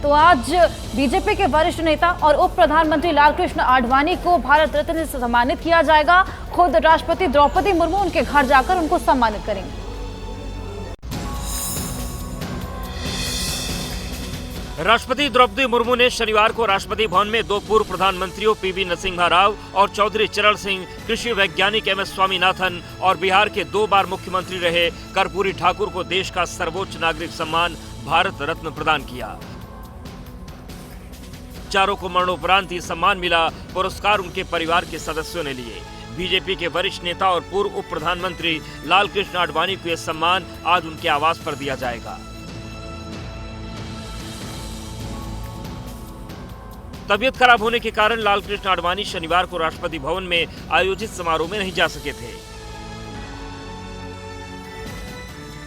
तो आज बीजेपी के वरिष्ठ नेता और उप प्रधानमंत्री लालकृष्ण आडवाणी को भारत रत्न से सम्मानित किया जाएगा। खुद राष्ट्रपति द्रौपदी मुर्मू उनके घर जाकर उनको सम्मानित करेंगे। राष्ट्रपति द्रौपदी मुर्मू ने शनिवार को राष्ट्रपति भवन में दो पूर्व प्रधानमंत्रियों पीवी नरसिम्हा राव और चौधरी चरण सिंह, कृषि वैज्ञानिक एमएस स्वामीनाथन और बिहार के 2 बार मुख्यमंत्री रहे कर्पूरी ठाकुर को देश का सर्वोच्च नागरिक सम्मान भारत रत्न प्रदान किया। चारों को मरणोपरांत ये सम्मान मिला। पुरस्कार उनके परिवार के सदस्यों ने लिए। बीजेपी के वरिष्ठ नेता और पूर्व उप प्रधानमंत्री लालकृष्ण आडवाणी को यह सम्मान आज उनके आवास पर दिया जाएगा। तबीयत खराब होने के कारण लालकृष्ण आडवाणी शनिवार को राष्ट्रपति भवन में आयोजित समारोह में नहीं जा सके थे।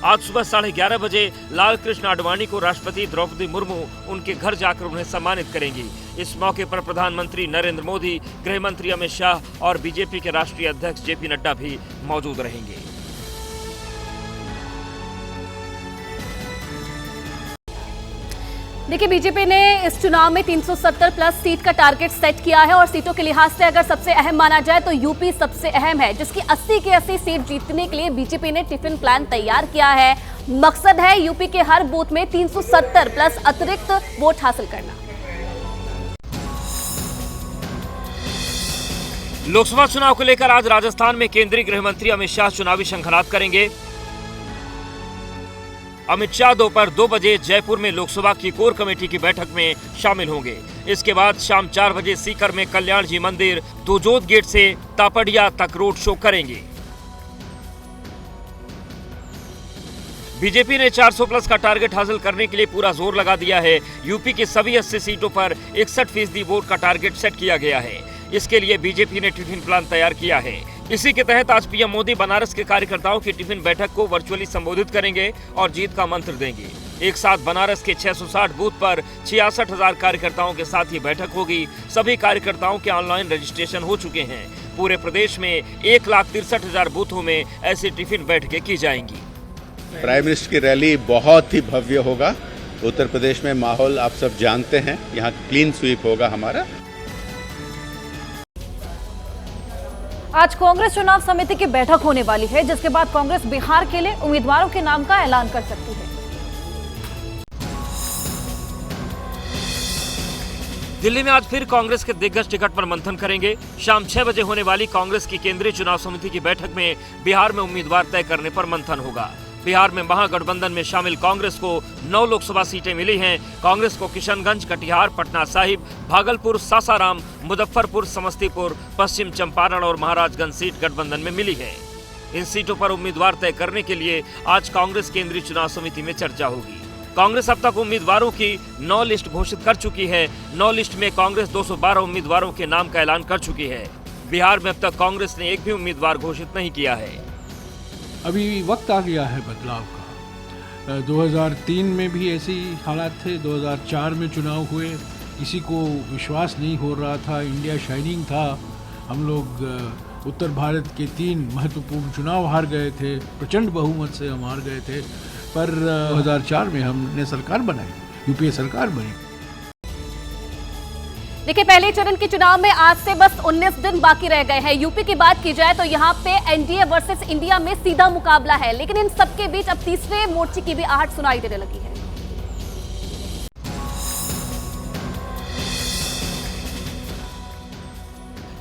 आज सुबह 11:30 बजे लालकृष्ण आडवाणी को राष्ट्रपति द्रौपदी मुर्मू उनके घर जाकर उन्हें सम्मानित करेंगी। इस मौके पर प्रधानमंत्री नरेंद्र मोदी, गृह मंत्री अमित शाह और बीजेपी के राष्ट्रीय अध्यक्ष जेपी नड्डा भी मौजूद रहेंगे। देखिए, बीजेपी ने इस चुनाव में 370 प्लस सीट का टारगेट सेट किया है और सीटों के लिहाज से अगर सबसे अहम माना जाए तो यूपी सबसे अहम है, जिसकी 80 की 80 सीट जीतने के लिए बीजेपी ने टिफिन प्लान तैयार किया है। मकसद है यूपी के हर बूथ में 370 प्लस अतिरिक्त वोट हासिल करना। लोकसभा चुनाव को लेकर आज राजस्थान में केंद्रीय गृह मंत्री अमित शाह चुनावी शंखनाद करेंगे। अमित शाह दोपहर 2 बजे जयपुर में लोकसभा की कोर कमेटी की बैठक में शामिल होंगे। इसके बाद शाम 4 बजे सीकर में कल्याण जी मंदिर, दुजोत गेट से तापड़िया तक रोड शो करेंगे। बीजेपी ने 400 प्लस का टारगेट हासिल करने के लिए पूरा जोर लगा दिया है। यूपी की सभी 80 सीटों पर 61% वोट का टारगेट सेट किया गया है। इसके लिए बीजेपी ने टिफिन प्लान तैयार किया है। इसी के तहत आज पीएम मोदी बनारस के कार्यकर्ताओं की टिफिन बैठक को वर्चुअली संबोधित करेंगे और जीत का मंत्र देंगे। एक साथ बनारस के 660 बूथ पर 66,000 कार्यकर्ताओं के साथ ही बैठक होगी। सभी कार्यकर्ताओं के ऑनलाइन रजिस्ट्रेशन हो चुके हैं। पूरे प्रदेश में 1,63,000 बूथों में ऐसी टिफिन बैठकें की जाएंगी। प्राइम मिनिस्टर की रैली बहुत ही भव्य होगा। उत्तर प्रदेश में माहौल आप सब जानते हैं, यहाँ क्लीन स्वीप होगा हमारा। आज कांग्रेस चुनाव समिति की बैठक होने वाली है, जिसके बाद कांग्रेस बिहार के लिए उम्मीदवारों के नाम का ऐलान कर सकती है। दिल्ली में आज फिर कांग्रेस के दिग्गज टिकट पर मंथन करेंगे। शाम 6 बजे होने वाली कांग्रेस की केंद्रीय चुनाव समिति की बैठक में बिहार में उम्मीदवार तय करने पर मंथन होगा। बिहार में महागठबंधन में शामिल कांग्रेस को 9 लोकसभा सीटें मिली हैं। कांग्रेस को किशनगंज, कटिहार, पटना साहिब, भागलपुर, सासाराम, मुजफ्फरपुर, समस्तीपुर, पश्चिम चंपारण और महाराजगंज सीट गठबंधन में मिली है। इन सीटों पर उम्मीदवार तय करने के लिए आज कांग्रेस केंद्रीय चुनाव समिति में चर्चा होगी। कांग्रेस अब तक उम्मीदवारों की 9 लिस्ट घोषित कर चुकी है। 9 लिस्ट में कांग्रेस 212 उम्मीदवारों के नाम का ऐलान कर चुकी है। बिहार में अब तक कांग्रेस ने एक भी उम्मीदवार घोषित नहीं किया है। अभी वक्त आ गया है बदलाव का। 2003 में भी ऐसे ही हालात थे, 2004 में चुनाव हुए, किसी को विश्वास नहीं हो रहा था, इंडिया शाइनिंग था। हम लोग उत्तर भारत के 3 महत्वपूर्ण चुनाव हार गए थे, प्रचंड बहुमत से हम हार गए थे, पर 2004 में हमने सरकार बनाई, यूपीए सरकार बनी। देखिए, पहले चरण के चुनाव में आज से बस 19 दिन बाकी रह गए हैं। यूपी की बात की जाए तो यहाँ पे एनडीए वर्सेस इंडिया में सीधा मुकाबला है, लेकिन इन सबके बीच अब तीसरे मोर्चे की भी आहट सुनाई देने लगी है।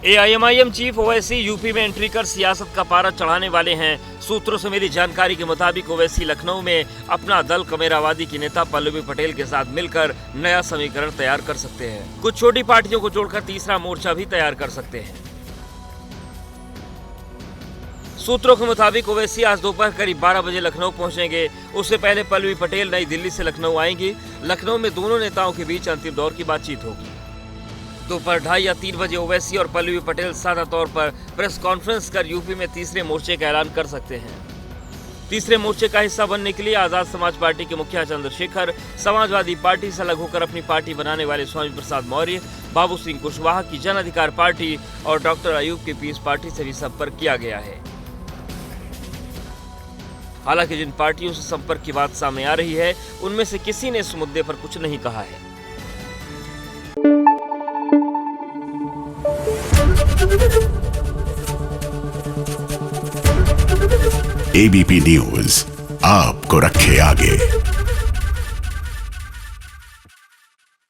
एआईएमआईएम चीफ ओवैसी यूपी में एंट्री कर सियासत का पारा चढ़ाने वाले हैं। सूत्रों से मिली जानकारी के मुताबिक ओवैसी लखनऊ में अपना दल कमेरावादी की नेता पल्लवी पटेल के साथ मिलकर नया समीकरण तैयार कर सकते हैं। कुछ छोटी पार्टियों को जोड़कर तीसरा मोर्चा भी तैयार कर सकते हैं। सूत्रों के मुताबिक ओवैसी आज दोपहर करीब 12 बजे लखनऊ पहुंचेंगे। उससे पहले पल्लवी पटेल नई दिल्ली से लखनऊ आएंगी। लखनऊ में दोनों नेताओं के बीच अंतिम दौर की बातचीत होगी। दोपहर 2:30 या 3 बजे ओवैसी और पल्लवी पटेल सादा तौर पर प्रेस कॉन्फ्रेंस कर यूपी में तीसरे मोर्चे का ऐलान कर सकते हैं। तीसरे मोर्चे का हिस्सा बनने के लिए आजाद समाज पार्टी के मुखिया चंद्रशेखर, समाजवादी पार्टी से अलग होकर अपनी पार्टी बनाने वाले स्वामी प्रसाद मौर्य, बाबू सिंह कुशवाहा की जन अधिकार पार्टी और डॉक्टर अयूब की पीस पार्टी से भी संपर्क किया गया है। हालांकि जिन पार्टियों से संपर्क की बात सामने आ रही है, उनमें से किसी ने इस मुद्दे पर कुछ नहीं कहा है। एबीपी न्यूज आपको रखे आगे।